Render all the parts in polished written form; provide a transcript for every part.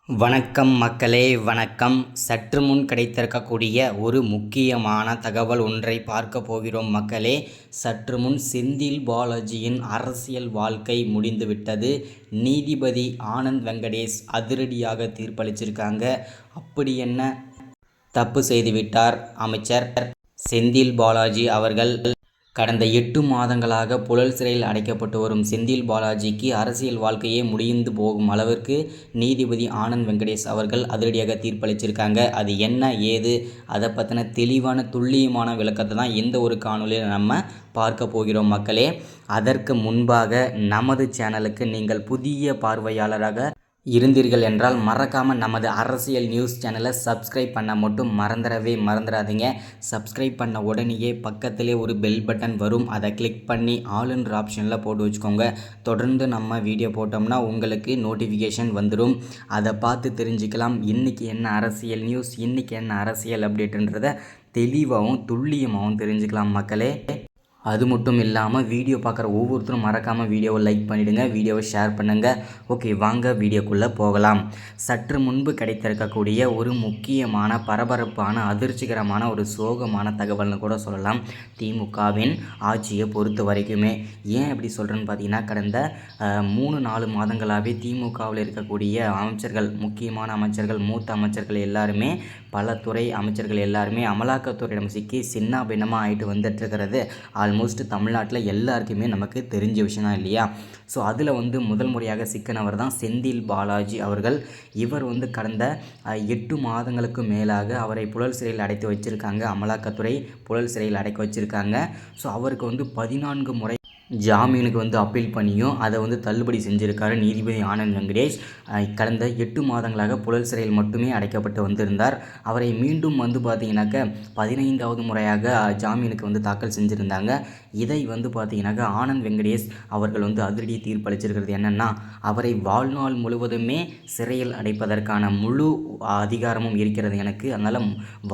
வணக்கம் மக்களே, வணக்கம். சற்று முன் கிடைத்திருக்கக்கூடிய ஒரு முக்கியமான தகவல் ஒன்றை பார்க்க போகிறோம் மக்களே. சற்று முன் செந்தில் பாலாஜியின் அரசியல் வாழ்க்கை முடிந்துவிட்டது. நீதிபதி ஆனந்த் வெங்கடேஷ் அதிரடியாக தீர்ப்பளிச்சிருக்காங்க. அப்படி என்ன தப்பு செய்துவிட்டார் அமைச்சர் செந்தில் பாலாஜி அவர்கள்? கடந்த 8 மாதங்களாக புழல் சிறையில் அடைக்கப்பட்டு வரும் செந்தில் பாலாஜிக்கு அரசியல் வாழ்க்கையே முடிந்து போகும் அளவிற்கு நீதிபதி ஆனந்த் வெங்கடேஷ் அவர்கள் அதிரடியாக தீர்ப்பளிச்சிருக்காங்க. அது என்ன ஏது அதை பற்றின தெளிவான துல்லியமான விளக்கத்தை தான் இந்த ஒரு காணொலியில் நம்ம பார்க்க போகிறோம் மக்களே. அதற்கு முன்பாக நமது சேனலுக்கு நீங்கள் புதிய பார்வையாளராக இருந்தீர்கள் என்றால் மறக்காமல் நமது அரசியல் நியூஸ் சேனலை சப்ஸ்கிரைப் பண்ண மட்டும் மறந்துடாதீங்க. சப்ஸ்கிரைப் பண்ண உடனேயே பக்கத்திலே ஒரு பெல் பட்டன் வரும். அதை கிளிக் பண்ணி ஆல்ன்ற ஆப்ஷனில் போட்டு வச்சுக்கோங்க. தொடர்ந்து நம்ம வீடியோ போட்டோம்னா உங்களுக்கு நோட்டிஃபிகேஷன் வந்துடும். அதை பார்த்து தெரிஞ்சுக்கலாம் இன்றைக்கி என்ன அரசியல் நியூஸ், இன்றைக்கி என்ன அரசியல் அப்டேட்டுன்றதை தெளிவாகவும் துல்லியமாகவும் தெரிஞ்சுக்கலாம் மக்களே. அது மட்டும் இல்லாமல் வீடியோ பார்க்குற ஒவ்வொருத்தரும் மறக்காமல் வீடியோவை லைக் பண்ணிவிடுங்க, வீடியோவை ஷேர் பண்ணுங்கள். ஓகே, வாங்க வீடியோக்குள்ளே போகலாம். சற்று முன்பு கிடைத்திருக்கக்கூடிய ஒரு முக்கியமான பரபரப்பான அதிர்ச்சிகரமான ஒரு சோகமான தகவல்னு கூட சொல்லலாம். திமுகவின் ஆட்சியை பொறுத்த வரைக்குமே ஏன் அப்படி சொல்கிறேன்னு பார்த்தீங்கன்னா, கடந்த 3-4 மாதங்களாகவே திமுகவில் இருக்கக்கூடிய அமைச்சர்கள், முக்கியமான அமைச்சர்கள், மூத்த அமைச்சர்கள் எல்லாருமே, பல துறை அமைச்சர்கள் எல்லாருமே அமலாக்கத்துறையிடம் சிக்கி சின்ன பின்னமாக ஆகிட்டு வந்துட்டுருக்கிறது ஆல்மோஸ்ட் தமிழ்நாட்டில் எல்லாருக்குமே நமக்கு தெரிஞ்ச விஷயம் தான் இல்லையா. ஸோ அதில் முதல் முறையாக சிக்கினவர் தான் செந்தில் பாலாஜி அவர்கள். இவர் கடந்த 8 மாதங்களுக்கு மேலாக அவரை புழல் சிறையில் அடைத்து வச்சுருக்காங்க. அமலாக்கத்துறை புழல் சிறையில் அடைக்க வச்சுருக்காங்க. ஸோ அவருக்கு 14 முறை ஜாமீனுக்கு அப்பீல் பண்ணியும் அதை தள்ளுபடி செஞ்சுருக்காரு நீதிபதி ஆனந்த் வெங்கடேஷ். கடந்த 8 மாதங்களாக புழல் சிறையில் மட்டுமே அடைக்கப்பட்டு வந்திருந்தார். அவரை மீண்டும் பார்த்திங்கனாக்கா 15வது முறையாக ஜாமீனுக்கு தாக்கல் செஞ்சுருந்தாங்க. இதை பார்த்திங்கனாக்கா ஆனந்த் வெங்கடேஷ் அவர்கள் அதிரடி தீர்ப்பளிச்சிருக்கிறது என்னென்னா, அவரை வாழ்நாள் முழுவதுமே சிறையில் அடைப்பதற்கான முழு அதிகாரமும் இருக்கிறது எனக்கு. அதனால்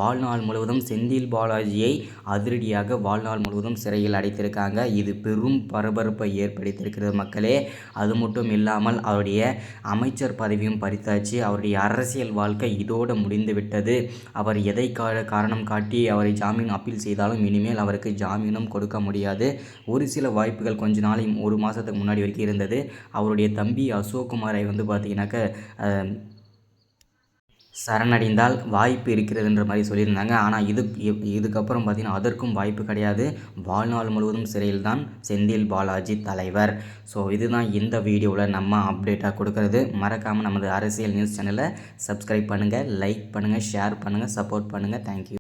வாழ்நாள் முழுவதும் செந்தில் பாலாஜியை அதிரடியாக வாழ்நாள் முழுவதும் சிறையில் அடைத்திருக்காங்க. இது பெரும் பரபரப்பை ஏற்படுத்தியிருக்கிறது மக்களே. அது மட்டும் இல்லாமல் அவருடைய அமைச்சர் பதவியும் பறித்தாச்சு. அவருடைய அரசியல் வாழ்க்கை இதோடு முடிந்துவிட்டது. அவர் எதை காரணம் காட்டி அவரை ஜாமீன் அப்பீல் செய்தாலும் இனிமேல் அவருக்கு ஜாமீனும் கொடுக்க முடியாது. ஒரு சில வாய்ப்புகள் கொஞ்ச நாளை 1 மாதத்துக்கு முன்னாடி வரைக்கும் இருந்தது. அவருடைய தம்பி அசோக்குமாரை பார்த்திங்கனாக்கா சரணடைந்தால் வாய்ப்பு இருக்கிறதுன்ற மாதிரி சொல்லியிருந்தாங்க. ஆனால் இதுக்கப்புறம் பார்த்திங்கன்னா அதற்கும் வாய்ப்பு கிடையாது. வாழ்நாள் முழுவதும் சிறையில் தான் செந்தில் பாலாஜி தலைவர். ஸோ இதுதான் இந்த வீடியோவில் நம்ம அப்டேட்டாக கொடுக்கறது. மறக்காமல் நமது அரசியல் நியூஸ் சேனலை சப்ஸ்கிரைப் பண்ணுங்கள், லைக் பண்ணுங்கள், ஷேர் பண்ணுங்கள், சப்போர்ட் பண்ணுங்கள். தேங்க்யூ.